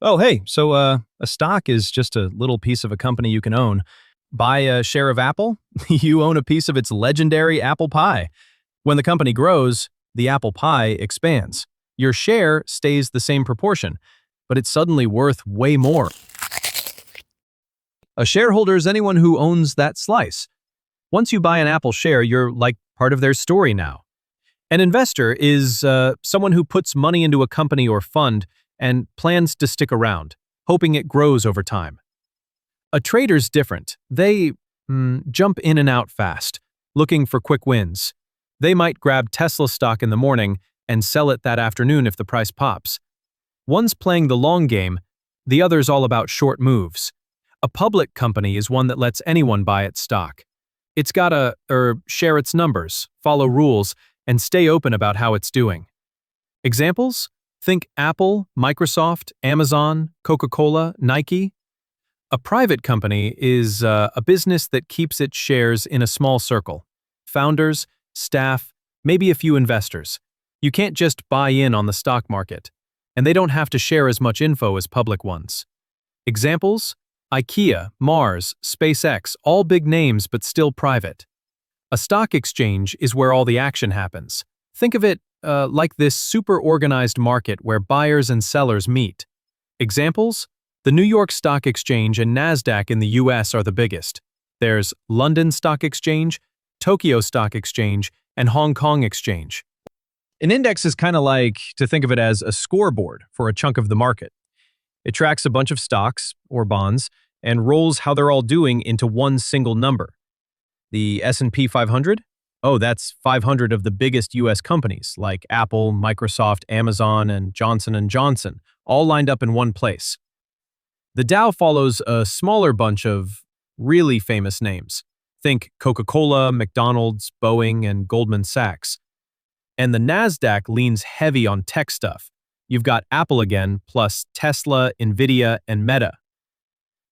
Oh, hey, a stock is just a little piece of a company you can own. Buy a share of Apple, you own a piece of its legendary apple pie. When the company grows, the apple pie expands. Your share stays the same proportion, but it's suddenly worth way more. A shareholder is anyone who owns that slice. Once you buy an Apple share, you're like part of their story now. An investor is someone who puts money into a company or fund and plans to stick around, hoping it grows over time. A trader's different. They jump in and out fast, looking for quick wins. They might grab Tesla stock in the morning and sell it that afternoon if the price pops. One's playing the long game, the other's all about short moves. A public company is one that lets anyone buy its stock. It's gotta share its numbers, follow rules, and stay open about how it's doing. Examples? Think Apple, Microsoft, Amazon, Coca-Cola, Nike. A private company is a business that keeps its shares in a small circle. Founders, staff, maybe a few investors. You can't just buy in on the stock market, and they don't have to share as much info as public ones. Examples? IKEA, Mars, SpaceX, all big names but still private. A stock exchange is where all the action happens. Think of it like this super organized market where buyers and sellers meet. Examples? The New York Stock Exchange and NASDAQ in the US are the biggest. There's London Stock Exchange, Tokyo Stock Exchange, and Hong Kong Exchange. An index is kind of like to think of it as a scoreboard for a chunk of the market. It tracks a bunch of stocks or bonds and rolls how they're all doing into one single number. The S&P 500? Oh, that's 500 of the biggest US companies like Apple, Microsoft, Amazon, and Johnson & Johnson, all lined up in one place. The Dow follows a smaller bunch of really famous names. Think Coca-Cola, McDonald's, Boeing, and Goldman Sachs. And the NASDAQ leans heavy on tech stuff. You've got Apple again, plus Tesla, Nvidia, and Meta.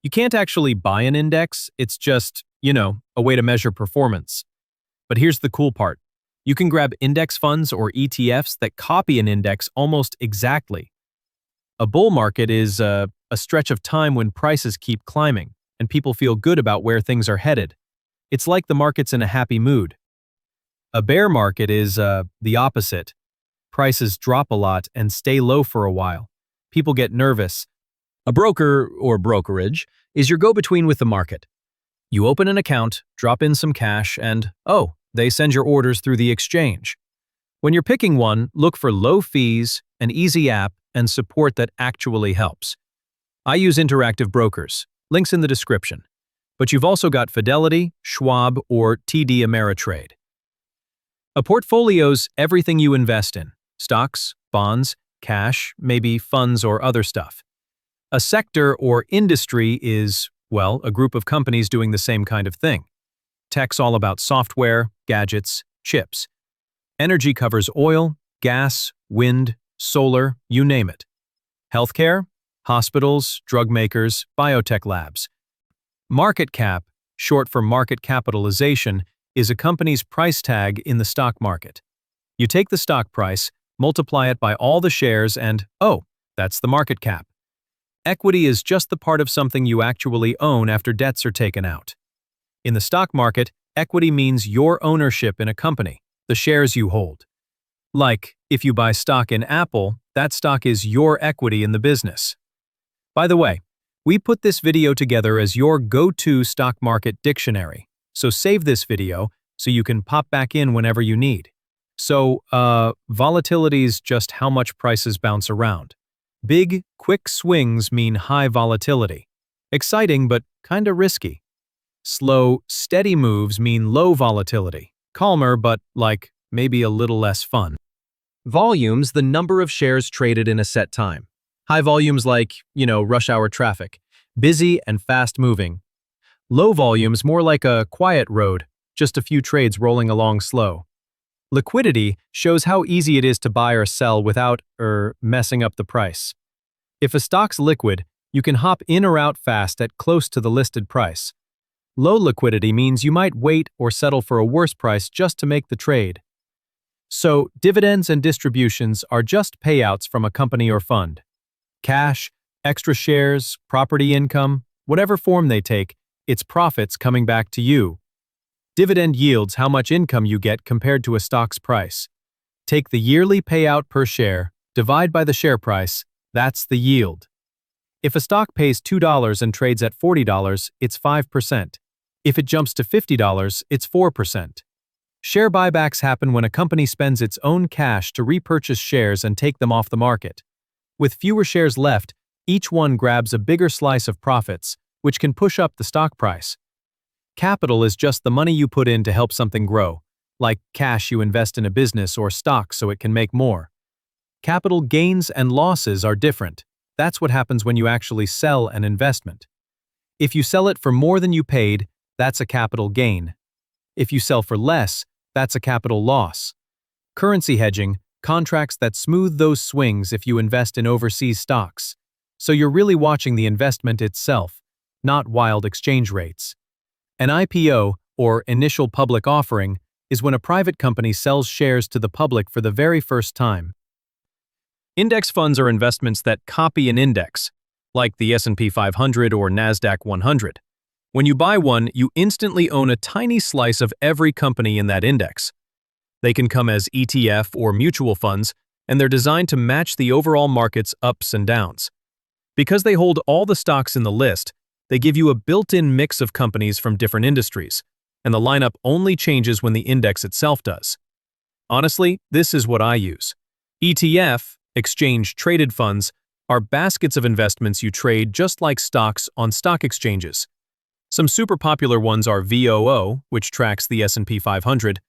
You can't actually buy an index, it's just, a way to measure performance. But here's the cool part. You can grab index funds or ETFs that copy an index almost exactly. A bull market is a stretch of time when prices keep climbing and people feel good about where things are headed. It's like the market's in a happy mood. A bear market is the opposite. Prices drop a lot and stay low for a while. People get nervous. A broker or brokerage is your go-between with the market. You open an account, drop in some cash, and they send your orders through the exchange. When you're picking one, look for low fees, an easy app, and support that actually helps. I use Interactive Brokers, links in the description. But you've also got Fidelity, Schwab, or TD Ameritrade. A portfolio's everything you invest in: stocks, bonds, cash, maybe funds or other stuff. A sector or industry is, a group of companies doing the same kind of thing. Tech's all about software, gadgets, chips. Energy covers oil, gas, wind, solar, you name it. Healthcare, hospitals, drug makers, biotech labs. Market cap, short for market capitalization, is a company's price tag in the stock market. You take the stock price, multiply it by all the shares, and that's the market cap. Equity is just the part of something you actually own after debts are taken out. In the stock market, equity means your ownership in a company, the shares you hold. Like, if you buy stock in Apple, that stock is your equity in the business. By the way, we put this video together as your go-to stock market dictionary, so save this video so you can pop back in whenever you need. So, volatility is just how much prices bounce around. Big, quick swings mean high volatility. Exciting, but kinda risky. Slow, steady moves mean low volatility. Calmer, but maybe a little less fun. Volume's the number of shares traded in a set time. High volumes rush hour traffic. Busy and fast moving. Low volumes more like a quiet road, just a few trades rolling along slow. Liquidity shows how easy it is to buy or sell without messing up the price. If a stock's liquid, you can hop in or out fast at close to the listed price. Low liquidity means you might wait or settle for a worse price just to make the trade. So, dividends and distributions are just payouts from a company or fund. Cash, Extra shares, property income, whatever form they take, it's profits coming back to you. Dividend yields how much income you get compared to a stock's price. Take the yearly payout per share, divide by the share price, that's the yield. If a stock pays $2 and trades at $40, it's 5%. If it jumps to $50, it's 4%. Share buybacks happen when a company spends its own cash to repurchase shares and take them off the market. With fewer shares left, each one grabs a bigger slice of profits, which can push up the stock price. Capital is just the money you put in to help something grow, like cash you invest in a business or stock so it can make more. Capital gains and losses are different. That's what happens when you actually sell an investment. If you sell it for more than you paid, that's a capital gain. If you sell for less, that's a capital loss. Currency hedging, contracts that smooth those swings if you invest in overseas stocks. So you're really watching the investment itself, not wild exchange rates. An IPO, or initial public offering, is when a private company sells shares to the public for the very first time. Index funds are investments that copy an index, like the S&P 500 or NASDAQ 100. When you buy one, you instantly own a tiny slice of every company in that index. They can come as ETF or mutual funds, and they're designed to match the overall market's ups and downs. Because they hold all the stocks in the list, they give you a built-in mix of companies from different industries, and the lineup only changes when the index itself does. Honestly, this is what I use. ETF, exchange-traded funds, are baskets of investments you trade just like stocks on stock exchanges. Some super popular ones are VOO, which tracks the S&P 500,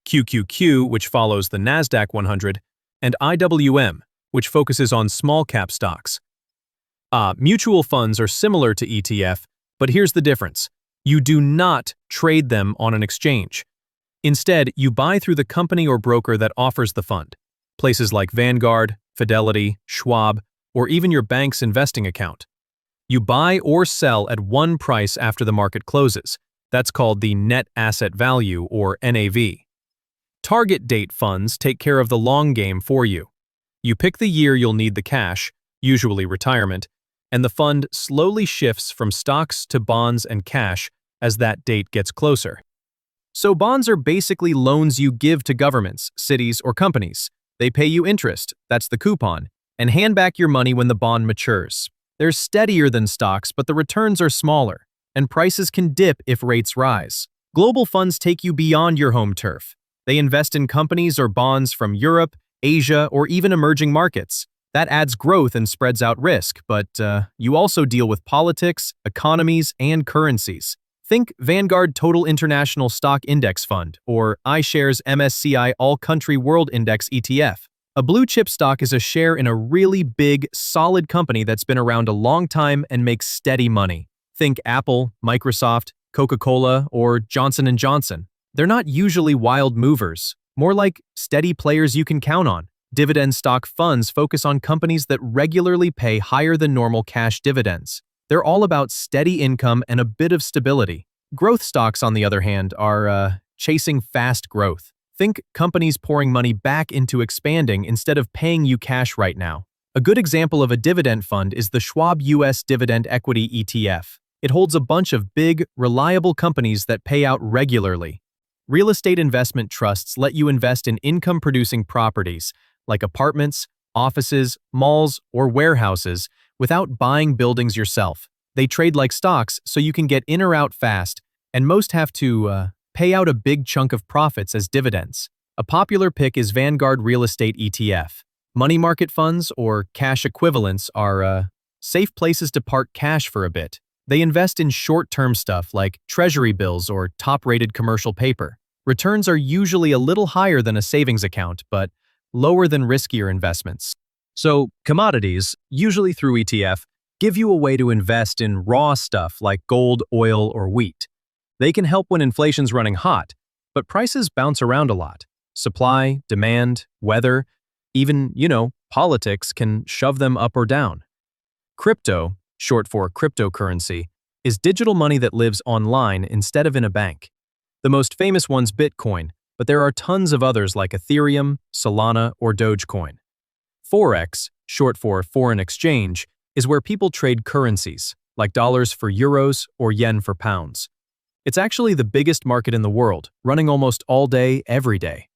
QQQ, which follows the NASDAQ 100, and IWM, which focuses on small-cap stocks. Mutual funds are similar to ETF, but here's the difference. You do not trade them on an exchange. Instead, you buy through the company or broker that offers the fund. Places like Vanguard, Fidelity, Schwab, or even your bank's investing account. You buy or sell at one price after the market closes. That's called the net asset value, or NAV. Target date funds take care of the long game for you. You pick the year you'll need the cash, usually retirement, and the fund slowly shifts from stocks to bonds and cash as that date gets closer. So bonds are basically loans you give to governments, cities, or companies. They pay you interest, that's the coupon, and hand back your money when the bond matures. They're steadier than stocks, but the returns are smaller, and prices can dip if rates rise. Global funds take you beyond your home turf. They invest in companies or bonds from Europe, Asia, or even emerging markets. That adds growth and spreads out risk, but you also deal with politics, economies, and currencies. Think Vanguard Total International Stock Index Fund, or iShares MSCI All Country World Index ETF. A blue-chip stock is a share in a really big, solid company that's been around a long time and makes steady money. Think Apple, Microsoft, Coca-Cola, or Johnson & Johnson. They're not usually wild movers, more like steady players you can count on. Dividend stock funds focus on companies that regularly pay higher than normal cash dividends. They're all about steady income and a bit of stability. Growth stocks, on the other hand, are chasing fast growth. Think companies pouring money back into expanding instead of paying you cash right now. A good example of a dividend fund is the Schwab US Dividend Equity ETF. It holds a bunch of big, reliable companies that pay out regularly. Real estate investment trusts let you invest in income-producing properties, like apartments, offices, malls, or warehouses, without buying buildings yourself. They trade like stocks, so you can get in or out fast, and most have to pay out a big chunk of profits as dividends. A popular pick is Vanguard Real Estate ETF. Money market funds, or cash equivalents, are safe places to park cash for a bit. They invest in short-term stuff like treasury bills or top-rated commercial paper. Returns are usually a little higher than a savings account, but lower than riskier investments. So, commodities, usually through ETF, give you a way to invest in raw stuff like gold, oil, or wheat. They can help when inflation's running hot, but prices bounce around a lot. Supply, demand, weather, even, politics can shove them up or down. Crypto, short for cryptocurrency, is digital money that lives online instead of in a bank. The most famous one's Bitcoin, but there are tons of others like Ethereum, Solana, or Dogecoin. Forex, short for foreign exchange, is where people trade currencies, like dollars for euros or yen for pounds. It's actually the biggest market in the world, running almost all day, every day.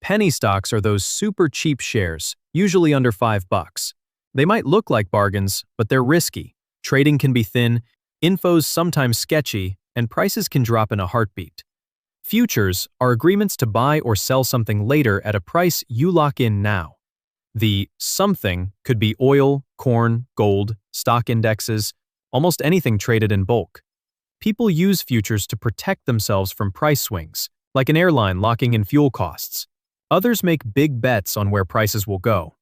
Penny stocks are those super cheap shares, usually under $5. They might look like bargains, but they're risky. Trading can be thin, info's sometimes sketchy, and prices can drop in a heartbeat. Futures are agreements to buy or sell something later at a price you lock in now. The something could be oil, corn, gold, stock indexes, almost anything traded in bulk. People use futures to protect themselves from price swings, like an airline locking in fuel costs. Others make big bets on where prices will go.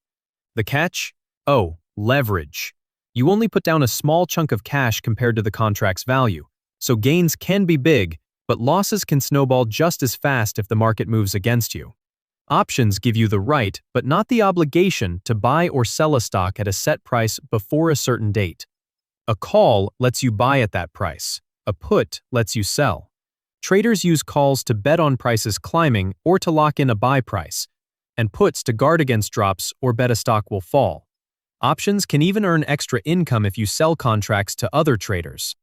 The catch? Oh, leverage. You only put down a small chunk of cash compared to the contract's value, so gains can be big, but losses can snowball just as fast if the market moves against you. Options give you the right, but not the obligation, to buy or sell a stock at a set price before a certain date. A call lets you buy at that price. A put lets you sell. Traders use calls to bet on prices climbing or to lock in a buy price, and puts to guard against drops or bet a stock will fall. Options can even earn extra income if you sell contracts to other traders.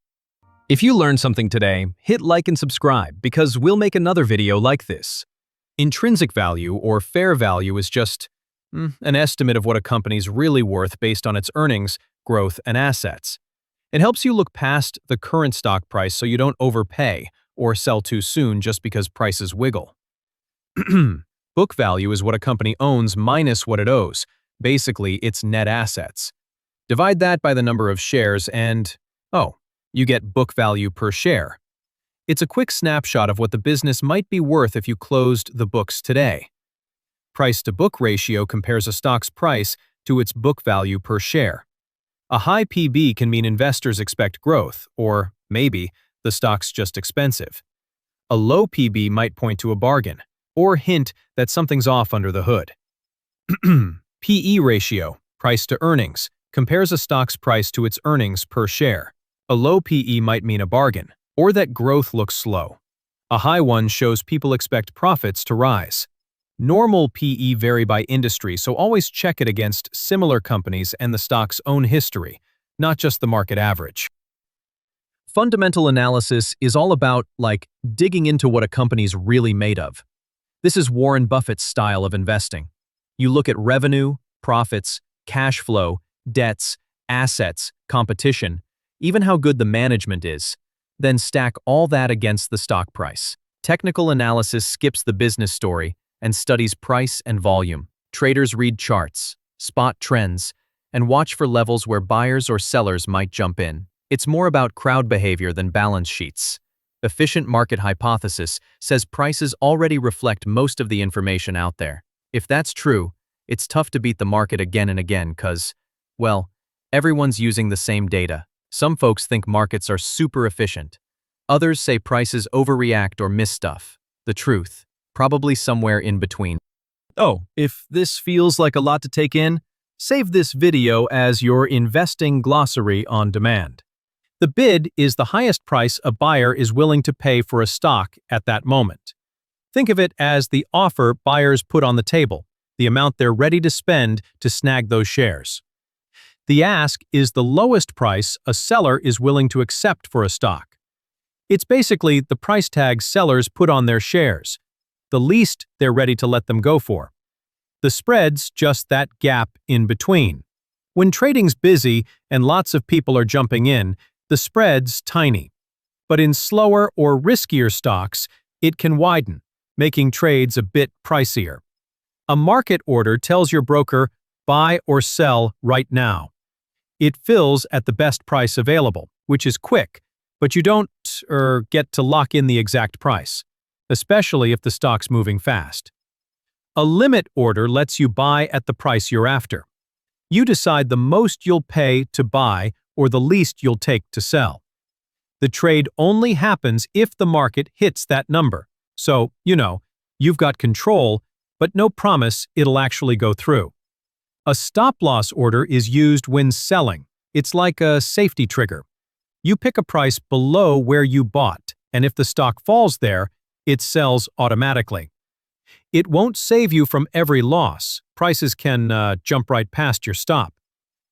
If you learned something today, hit like and subscribe because we'll make another video like this. Intrinsic value or fair value is just an estimate of what a company's really worth based on its earnings, growth, and assets. It helps you look past the current stock price so you don't overpay or sell too soon just because prices wiggle. Book value is what a company owns minus what it owes, basically its net assets. Divide that by the number of shares and, you get book value per share. It's a quick snapshot of what the business might be worth if you closed the books today. Price-to-book ratio compares a stock's price to its book value per share. A high PB can mean investors expect growth, or maybe the stock's just expensive. A low PB might point to a bargain, or hint that something's off under the hood. PE ratio, price to earnings, compares a stock's price to its earnings per share. A low PE might mean a bargain, or that growth looks slow. A high one shows people expect profits to rise. Normal PE vary by industry, so always check it against similar companies and the stock's own history, not just the market average. Fundamental analysis is all about, digging into what a company's really made of. This is Warren Buffett's style of investing. You look at revenue, profits, cash flow, debts, assets, competition, even how good the management is, then stack all that against the stock price. Technical analysis skips the business story and studies price and volume. Traders read charts, spot trends, and watch for levels where buyers or sellers might jump in. It's more about crowd behavior than balance sheets. Efficient market hypothesis says prices already reflect most of the information out there. If that's true, it's tough to beat the market again and again because, everyone's using the same data. Some folks think markets are super efficient. Others say prices overreact or miss stuff. The truth, probably somewhere in between. If this feels like a lot to take in, save this video as your investing glossary on demand. The bid is the highest price a buyer is willing to pay for a stock at that moment. Think of it as the offer buyers put on the table, the amount they're ready to spend to snag those shares. The ask is the lowest price a seller is willing to accept for a stock. It's basically the price tag sellers put on their shares, the least they're ready to let them go for. The spread's just that gap in between. When trading's busy and lots of people are jumping in, the spread's tiny. But in slower or riskier stocks, it can widen, making trades a bit pricier. A market order tells your broker, buy or sell right now. It fills at the best price available, which is quick, but you don't get to lock in the exact price, especially if the stock's moving fast. A limit order lets you buy at the price you're after. You decide the most you'll pay to buy or the least you'll take to sell. The trade only happens if the market hits that number, so, you've got control, but no promise it'll actually go through. A stop-loss order is used when selling. It's like a safety trigger. You pick a price below where you bought, and if the stock falls there, it sells automatically. It won't save you from every loss. Prices can jump right past your stop.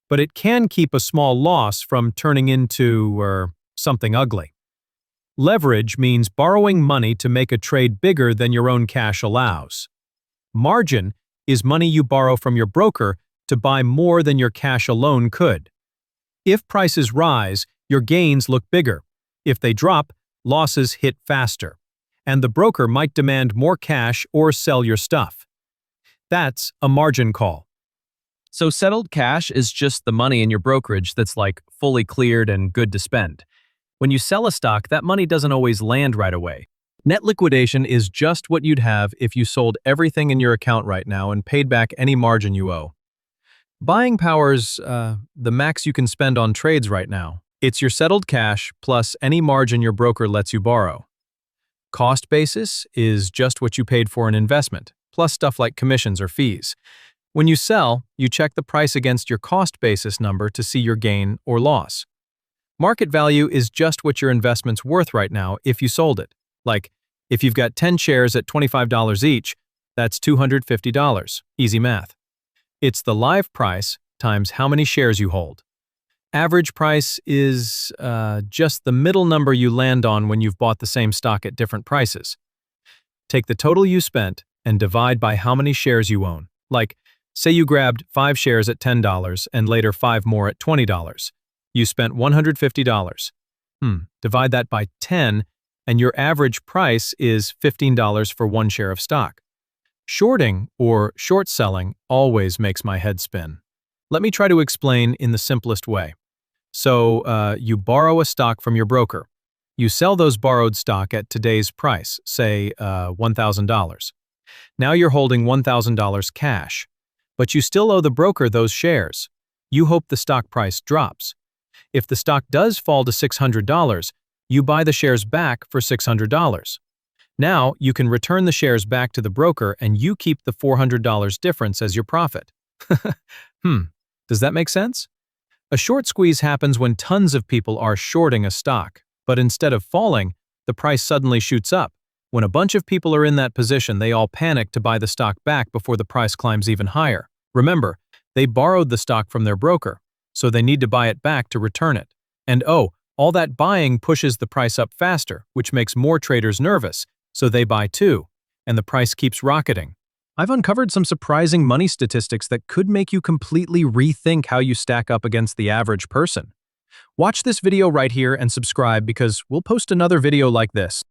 but it can keep a small loss from turning into something ugly. Leverage means borrowing money to make a trade bigger than your own cash allows. Margin is money you borrow from your broker to buy more than your cash alone could. If prices rise, your gains look bigger. If they drop, losses hit faster, and the broker might demand more cash or sell your stuff. That's a margin call. So settled cash is just the money in your brokerage that's like fully cleared and good to spend. When you sell a stock, that money doesn't always land right away. Net liquidation is just what you'd have if you sold everything in your account right now and paid back any margin you owe. Buying power's the max you can spend on trades right now. It's your settled cash plus any margin your broker lets you borrow. Cost basis is just what you paid for an investment, plus stuff like commissions or fees. When you sell, you check the price against your cost basis number to see your gain or loss. Market value is just what your investment's worth right now if you sold it. Like, if you've got 10 shares at $25 each, that's $250. Easy math. It's the live price times how many shares you hold. Average price is just the middle number you land on when you've bought the same stock at different prices. Take the total you spent and divide by how many shares you own. Like, say you grabbed 5 shares at $10 and later 5 more at $20. You spent $150. Divide that by 10, and your average price is $15 for 1 share of stock. Shorting, or short selling, always makes my head spin. Let me try to explain in the simplest way. So, you borrow a stock from your broker. You sell those borrowed stock at today's price, say $1,000. Now you're holding $1,000 cash, but you still owe the broker those shares. You hope the stock price drops. If the stock does fall to $600, you buy the shares back for $600. Now you can return the shares back to the broker and you keep the $400 difference as your profit. Does that make sense? A short squeeze happens when tons of people are shorting a stock, but instead of falling, the price suddenly shoots up. When a bunch of people are in that position, they all panic to buy the stock back before the price climbs even higher. Remember, they borrowed the stock from their broker, so they need to buy it back to return it. And all that buying pushes the price up faster, which makes more traders nervous, so they buy too, and the price keeps rocketing. I've uncovered some surprising money statistics that could make you completely rethink how you stack up against the average person. Watch this video right here and subscribe because we'll post another video like this.